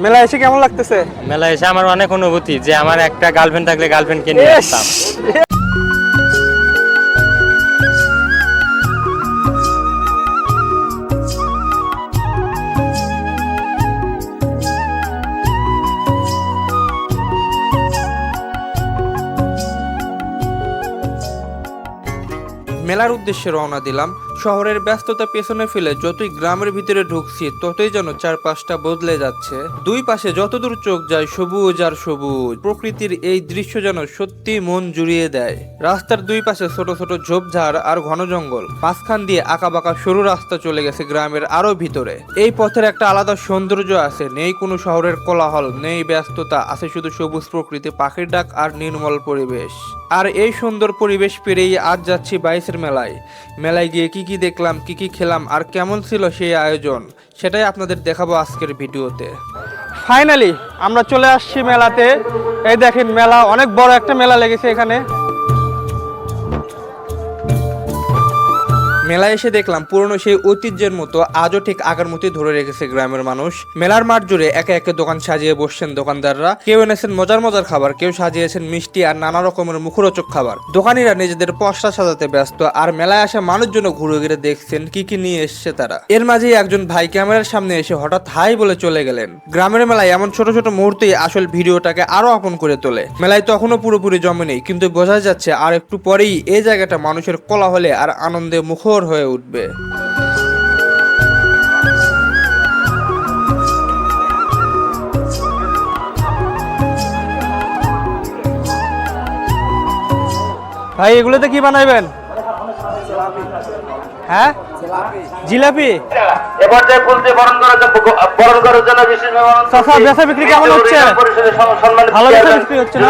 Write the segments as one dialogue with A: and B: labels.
A: মেলা এসে কেমন লাগতেছে?
B: মেলা এসে আমার অনেক অনুভূতি যে আমার একটা গার্লফ্রেন্ড থাকলে গার্লফ্রেন্ডকে নিয়ে আসতাম।
A: মেলার উদ্দেশ্যে রওনা দিলাম। শহরের ব্যস্ততা পেছনে ফেলে যতই গ্রামের ভিতরে ঢুকছি ততই যেন চারপাশটা বদলে যাচ্ছে। দুই পাশে যতদূর চোখ যায় সবুজ আর সবুজ। প্রকৃতির এই দৃশ্য যেন সত্যি মন জুড়িয়ে দেয়। রাস্তার দুই পাশে ছোট ছোট ঝোপঝাড় আর ঘন জঙ্গল, মাঝখান দিয়ে আঁকাবাঁকা সরু রাস্তা চলে গেছে গ্রামের আরো ভিতরে। এই পথের একটা আলাদা সৌন্দর্য আছে। নেই কোনো শহরের কোলাহল, নেই ব্যস্ততা, আছে শুধু সবুজ প্রকৃতি, পাখির ডাক আর নির্মল পরিবেশ। আর এই সুন্দর পরিবেশ পেরিয়ে আজ যাচ্ছি বাইশের মেলায়। মেলায় গিয়ে কি কি দেখলাম, কি কি খেলাম আর কেমন ছিল সেই আয়োজন, সেটাই আপনাদের দেখাবো আজকের ভিডিওতে। ফাইনালি আমরা চলে আসছি মেলাতে। এই দেখেন, মেলা অনেক বড় একটা মেলা লেগেছে এখানে। মেলায় এসে দেখলাম পুরনো সেই ঐতিহ্যের মতো আজও ঠিক আগের মতোই ধরে রেখেছে গ্রামের মানুষ। মেলার মাঠ জুড়ে একে একে দোকান সাজিয়ে বসছেন দোকানদাররা। কেউ এনেছেন মজার মজার খাবার, কেউ সাজিয়েছেন মিষ্টি আর নানা রকমের মুখরোচক খাবার। দোকানিরা নিজেদের পসরা সাজাতে ব্যস্ত, আর মেলায় আসা মানুষজন ঘুরে ঘুরে দেখছেন কি কি নিয়ে এসছে তারা। এর মাঝেই একজন ভাই ক্যামেরার সামনে এসে হঠাৎ হাই বলে চলে গেলেন। গ্রামের মেলায় এমন ছোট ছোট মুহূর্তেই আসল ভিডিওটাকে আরো আপন করে তোলে। মেলায় তখনও পুরোপুরি জমে নেই, কিন্তু বোঝা যাচ্ছে আর একটু পরেই এই জায়গাটা মানুষের কোলাহলে আর আনন্দে মুখর হয়ে উঠবে। ভাই এগুলোতে কি বানাইবেন? হ্যাঁ, জিলাপি। বেচা বিক্রি কেমন হচ্ছে? ভালো বেচা বিক্রি হচ্ছে না?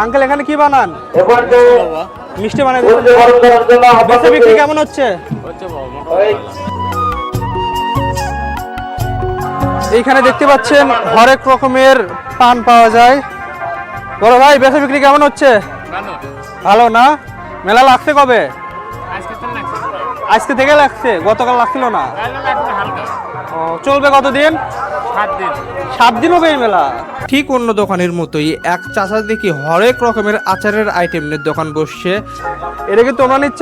A: আঙ্কেল এখানে কি বানান? মিষ্টি বানাই। বেচা বিক্রি কেমন হচ্ছে? এইখানে দেখতে পাচ্ছেন হরেক রকমের পান পাওয়া যায়। বড় ভাই বেচা বিক্রি কেমন হচ্ছে? ভালো না? মেলা লাগছে কবে? আজকে থেকে লাগছে, গতকাল লাগছিল না? চলবে কতদিন? 7 দিন হবে এই মেলা। ঠিক অন্য দোকানের মতোই এক চাচা দেখি হরেক রকমের আচারের আইটেমের দোকান বসছে। এটা কি তোমরা নিচ্ছ?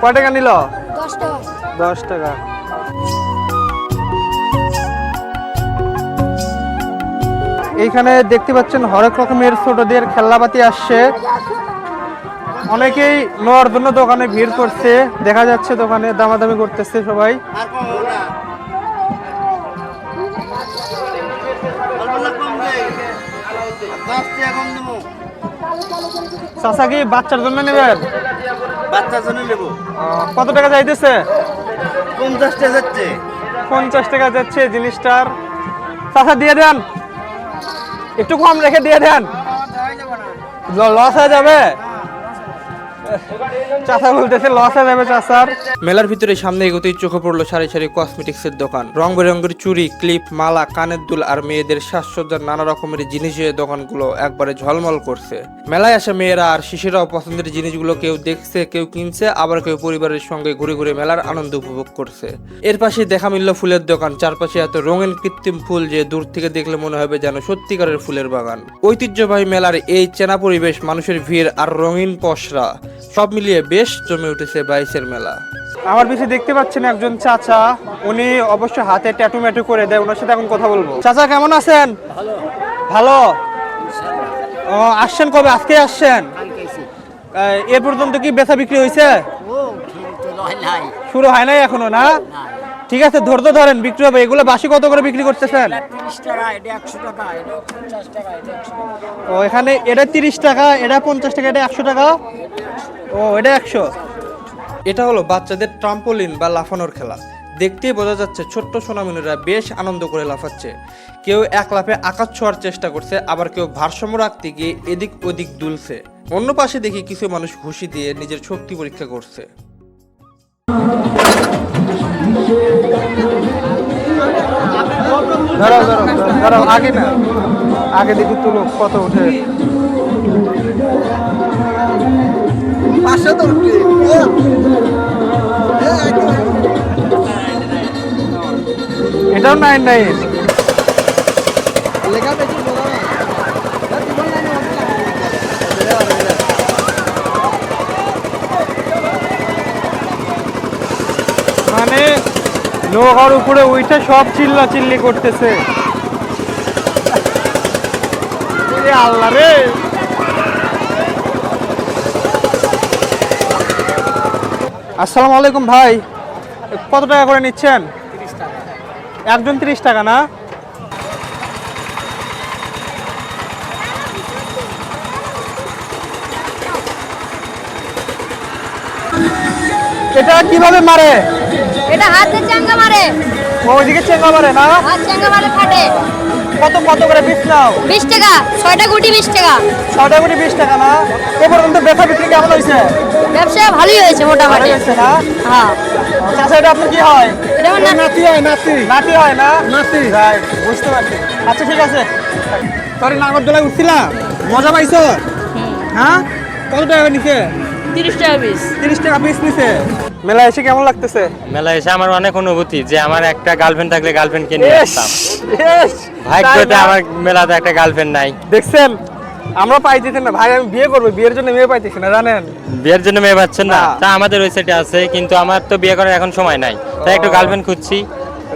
A: কয় টাকা নিল? 10 টাকা। এইখানে দেখতে পাচ্ছেন হরেক রকমের ছোটদের খেলনাপাতি আসছে। অনেকেই নেওয়ার জন্য দোকানে ভিড় করছে, দেখা যাচ্ছে দোকানে দামাদামি করতেছে সবাই। চাচা কি বাচ্চার জন্য নেবেন?
C: বাচ্চার জন্য নেব।
A: কত টাকা যাইতেছে?
C: 50 টাকা যাচ্ছে।
A: 50 টাকা যাচ্ছে জিনিসটার। চাচা দিয়ে দেন, একটু কম রেখে দিয়ে দেন, লস হয়ে যাবে। চাচা বলতেছে লস হয়ে যাবে চাচার। মেলার ভিতরে সামনে এগোতেই চোখে পড়লো সারি সারি কসমেটিক্সের দোকান। রং বেরঙের চুড়ি, ক্লিপ, মালা, কানের দুল আর মেয়েদের সাজসজ্জার নানা রকমের জিনিসের দোকানগুলো একবারে ঝলমল করছে। মেলায় আসা মেয়েরা আর শিশুরাও পছন্দের জিনিসগুলো কেউ দেখছে, কেউ কিনছে, আবার কেউ পরিবারের সঙ্গে ঘুরে ঘুরে মেলার আনন্দ উপভোগ করছে। এর পাশে দেখা মিলল ফুলের দোকান। চারপাশে এত রঙিন কৃত্রিম ফুল যে দূর থেকে দেখলে মনে হবে যেন সত্যিকারের ফুলের বাগান। ঐতিহ্যবাহী মেলার এই চেনা পরিবেশ, মানুষের ভিড় আর রঙিন পসরা সব মিলিয়ে বেশ জমে উঠেছে বাইশের মেলা। আমার পিছে দেখতে পাচ্ছেন একজন চাচা, উনি অবশ্য হাতে ট্যাটু ম্যাটু করে দেয়। ওনার সাথে এখন কথা বলবো। চাচা কেমন আছেন? ভালো। আসছেন কবে? আজকে আসছেন? এ পর্যন্ত কি বেচা বিক্রি হয়েছে? শুরু হয় নাই এখনো না? ঠিক আছে, ধৈর্য ধরেন, বিক্রি হবে। এগুলো বাসি কত করে বিক্রি করতেছেন?
C: 30 টাকা, এটা 100 টাকা, এটা 50 টাকা, এটা 100 টাকা।
A: ও এখানে এটা 30 টাকা, এটা 50 টাকা, এটা 100 টাকা। ও এটা 100। এটা হলো বাচ্চাদের ট্রাম্পোলিন বা লাফানোর খেলা। দেখতেই বোঝা যাচ্ছে ছোট্ট সোনামণিরা বেশ আনন্দ করে লাফাচ্ছে। কেউ এক লাফে আকাশ ছোঁয়ার চেষ্টা করছে, আবার কেউ ভারসাম্য রাখতে গিয়ে এদিক ওদিক দুলছে। অন্য পাশে দেখি কিছু মানুষ ঘুষি দিয়ে নিজের শক্তি পরীক্ষা করছে। ধরো ধরো ধরো, আগে না।
D: আগে দেখি তুলো কত ওঠে।
C: পাঁচশো তো উঠবে
D: এটাও 99।
C: লেখা বেশি বড় না জীবন লাইনে
D: মানে নৌকার উপরে উইটা সব চিল্লা চিল্লি করতেছে। এ আল্লাহ রে। আসসালামু আলাইকুম ভাই, কত টাকা করে নিচ্ছেন?
C: 30 টাকা।
D: একজন 30 টাকা না? এটা কিভাবে মারে?
E: এটা হাতে চাঙ্গা মারে,
D: ওইদিকে চেঙ্গা মারে না?
E: হাত চাঙ্গা মারে ফাটে।
D: কত কত করে পিস নাও?
E: 20 টাকা, 6টা গুটি 20 টাকা।
D: 6টা গুটি 20 টাকা না? এ পর্যন্ত বেচা বিক্রি কেমন হয়েছে?
E: ব্যবসা ভালোই হয়েছে
D: ভালো
E: মোটামুটি।
D: হয়েছে না?
E: হ্যাঁ,
D: আচ্ছা এটা আপনার কি হয়?
E: এটা আমার নাতি।
C: নাতি হয় নাতি
D: নাতি হয় না?
C: নাতি।
D: রাইট, বুঝতে পারছি। আচ্ছা ঠিক আছে। তোরে নাগরদোলায় উঠছিলা, মজা পাইছো? হ্যাঁ, কত টাকা নিছে?
E: 30 টাকা পিস।
D: 30 টাকা পিস নিছে। মেলা এসে কেমন লাগতেছে?
B: মেলায় এসে আমার অনেক অনুভূতি যে আমার একটা গার্লফ্রেন্ড থাকলে গার্লফ্রেন্ডকে নিয়ে
D: ইস,
B: আসতাম।
D: ইস,
B: ভাগ্যতে
D: তাই না?
B: আমার মেলাতে একটা গার্লফ্রেন্ড নাই।
D: দেখছেন, আমরা পাইতেছি না ভাই, আমি বিয়ে করবো, বিয়ের জন্য মেয়ে পাইতেছি না জানেন।
B: বিয়ের জন্য মেয়ে পাচ্ছেন না?
D: না।
B: তা আমাদের ওই সাইডে আছে, কিন্তু আমার তো বিয়ে করার এখন সময় নাই, তাই একটু গার্লফ্রেন্ড খুঁজছি।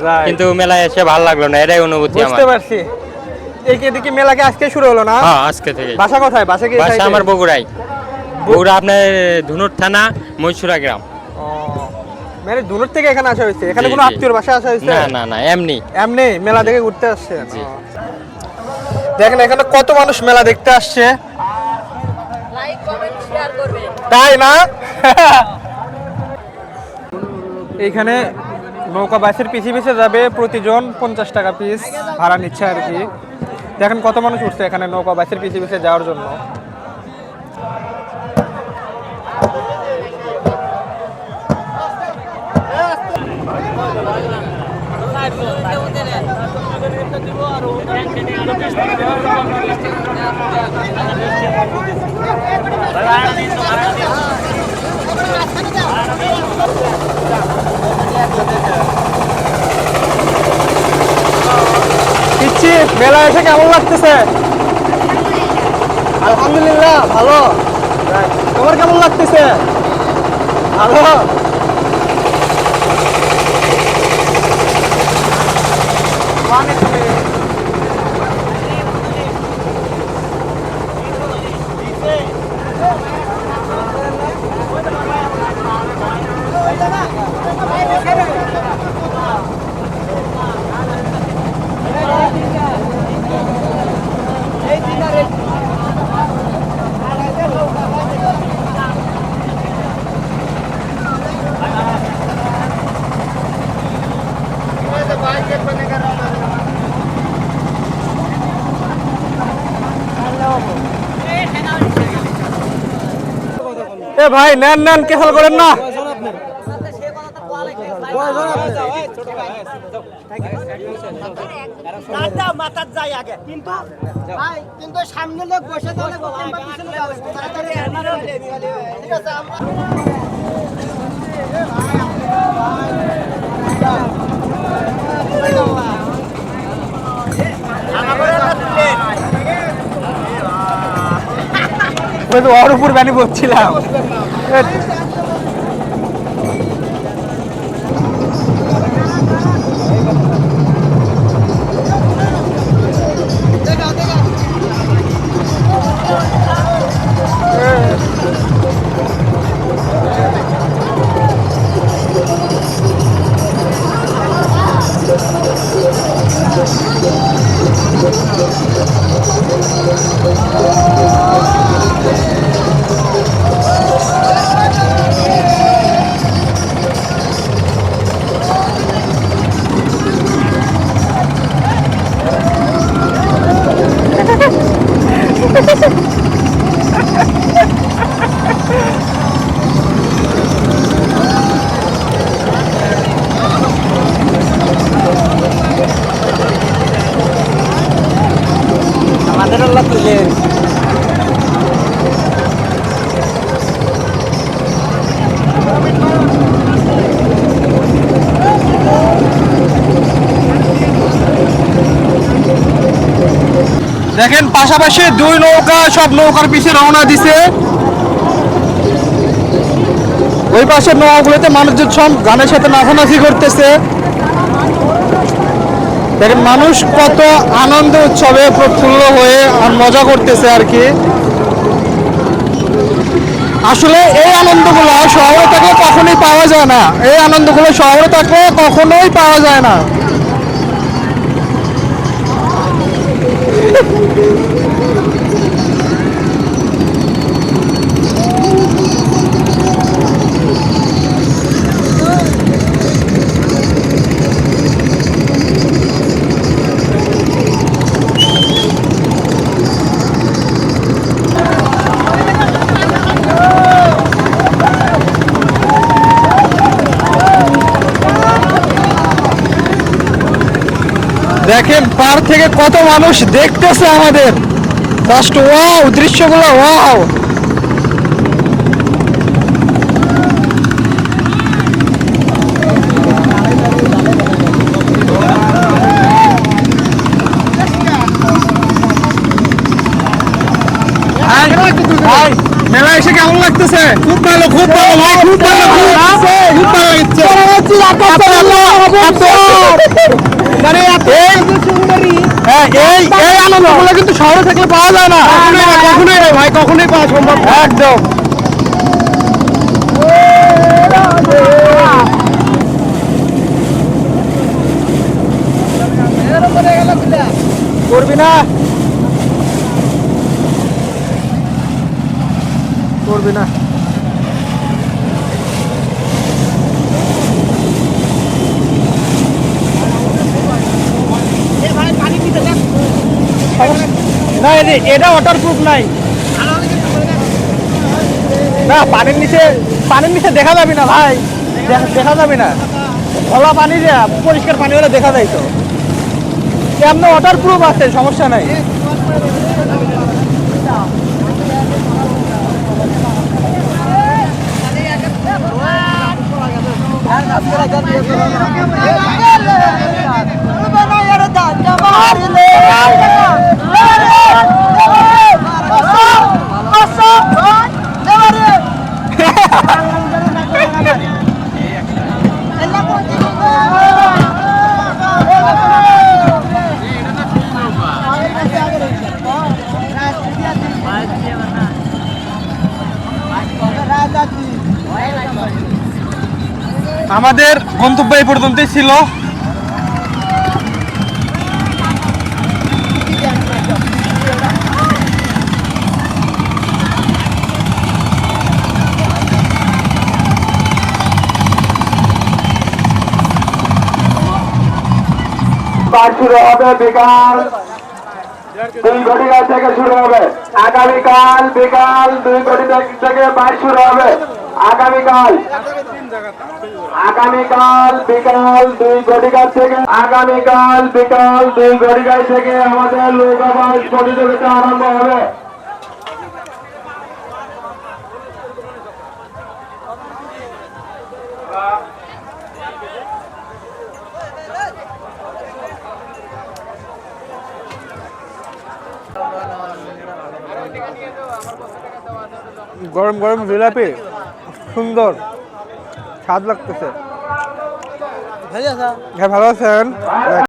D: Right,
B: কিন্তু মেলায় এসে ভালো লাগলো না, এটাই অনুভূতি আমার।
D: বুঝতে পারছি। এই কি এদিকে মেলা কি আজকে শুরু হলো না?
B: হ্যাঁ, আজকে থেকে।
D: বাসা কোথায়? বাসা কি এই
B: বাসা
D: সাইডে?
B: আমার বগুড়াই। বগুড়া আপনার ধুনুর থানা, মৈশুরা গ্রাম।
D: ও, মানে দূর থেকে এখানে আসা হয়েছে? এখানে
B: জি,
D: কোনো
B: জি।
D: আত্মীয়র বাসা আসা হয়েছে?
B: না না না, এমনি।
D: এমনি মেলা দেখে ঘুরতে আসছেন?
B: জি।
D: ও। দেখেন এখানে কত মানুষ মেলা দেখতে আসছে,
E: লাইক কমেন্ট শেয়ার করবে।
D: তাই না? এইখানে নৌকা বাসের পিছিয়ে পিছিয়ে যাবে, প্রতিজন 50 টাকা পিস ভাড়া নিচ্ছে আর কি। দেখেন কত মানুষ উঠছে এখানে নৌকা বাসের পিছিয়ে পিছিয়ে যাওয়ার জন্য। পিচ্ছি, মেলা এসে কেমন লাগতেছে? আলহামদুলিল্লাহ ভালো। তোমার কেমন লাগতেছে? ভালো। এ ভাই নেন নেন, কেসাল করেন না।
C: কিন্তু সামনে লোক বসে তাহলে পিছনে যাবে তাড়াতাড়ি ঠিক আছে আমরা
D: ওর উপর ব্যানি বলছিলাম। লাগে। দেখেন পাশাপাশি দুই নৌকা সব নৌকার পিছে রওনা দিছে। ওই পাশের নৌকাগুলোতে মানুষজন সব গানের সাথে নাচানাচি করতেছে। দেখেন মানুষ কত আনন্দ উৎসবে প্রফুল্ল হয়ে আর মজা করতেছে আর কি। আসলে এই আনন্দগুলো শহরে থাকলে কখনোই পাওয়া যায় না, এই আনন্দগুলো শহরে থাকলে কখনোই পাওয়া যায় না। দেখেন পার থেকে কত মানুষ দেখতেছে আমাদের, জাস্ট ওয়াও দৃশ্যগুলো, ওয়াও। মেলা এসে কেমন লাগতেছে? খুব ভালো, খুব ভালো ভাই, খুব ভালো, খুব ভালো লাগছে। মানে এই আনন্দগুলো কিন্তু শহরে থাকলে পাওয়া যায় না, কখনোই না ভাই, কখনোই পাওয়া সম্ভব না। একদম করবি না, করবি না। না এটা ওয়াটারপ্রুফ নাই, না পানির নিচে দেখা যাবে না ভাই, দেখা যাবে না। খোলা পানি যে পরিষ্কার পানি হলে দেখা যায় তো। এমন ওয়াটারপ্রুফ আছে, সমস্যা নাই। আমাদের গন্তব্য এই পর্যন্তই ছিল।
F: শুরু হবে বিকাল 2 ঘটিকা থেকে শুরু হবে। আগামীকাল বিকাল 2 ঘটিকা থেকে বাইর শুরু হবে। আগামীকাল বিকাল 2 ঘটিকা থেকে আমাদের লোকাবাস প্রতিযোগিতা আরম্ভ হবে।
D: গরম গরম জিলাপি, সুন্দর স্বাদ লাগতেছে। হ্যাঁ ভালো আছেন?